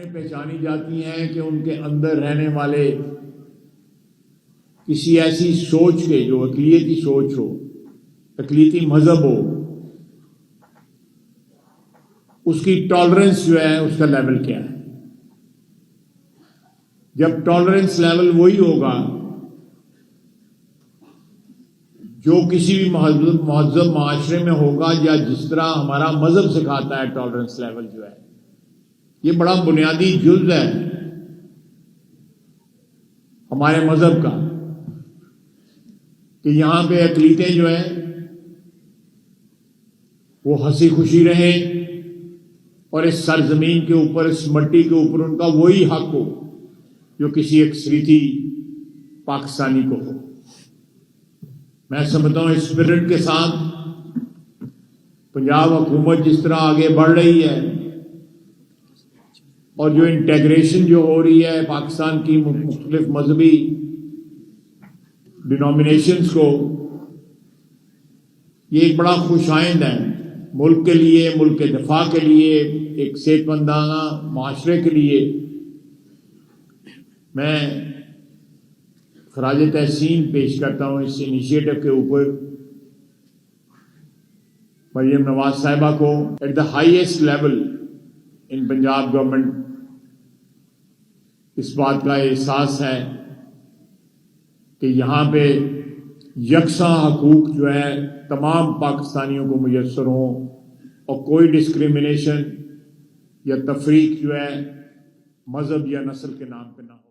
قومیں پہچانی جاتی ہیں کہ ان کے اندر رہنے والے کسی ایسی سوچ کے جو اقلیتی سوچ ہو، اقلیتی مذہب ہو، اس کی ٹالرنس جو ہے اس کا لیول کیا ہے۔ جب ٹالرنس لیول وہی ہوگا جو کسی بھی مہذب معاشرے میں ہوگا، یا جس طرح ہمارا مذہب سکھاتا ہے، ٹالرنس لیول جو ہے یہ بڑا بنیادی جز ہے ہمارے مذہب کا، کہ یہاں پہ اقلیتیں جو ہیں وہ ہنسی خوشی رہیں اور اس سرزمین کے اوپر، اس مٹی کے اوپر ان کا وہی حق ہو جو کسی اکثریتی پاکستانی کو ہو۔ میں سمجھتا ہوں اس اسپرٹ کے ساتھ پنجاب حکومت جس طرح آگے بڑھ رہی ہے، اور جو انٹیگریشن جو ہو رہی ہے پاکستان کی مختلف مذہبی ڈینومینیشنز کو، یہ ایک بڑا خوش آئند ہے ملک کے لیے، ملک کے دفاع کے لیے، ایک صحت مندانہ معاشرے کے لیے۔ میں خراج تحسین پیش کرتا ہوں اس انیشیٹو کے اوپر مریم نواز صاحبہ کو۔ At the highest level in Punjab government اس بات کا احساس ہے کہ یہاں پہ یکساں حقوق جو ہے تمام پاکستانیوں کو میسر ہوں، اور کوئی ڈسکریمنیشن یا تفریق جو ہے مذہب یا نسل کے نام پہ نہ ہو۔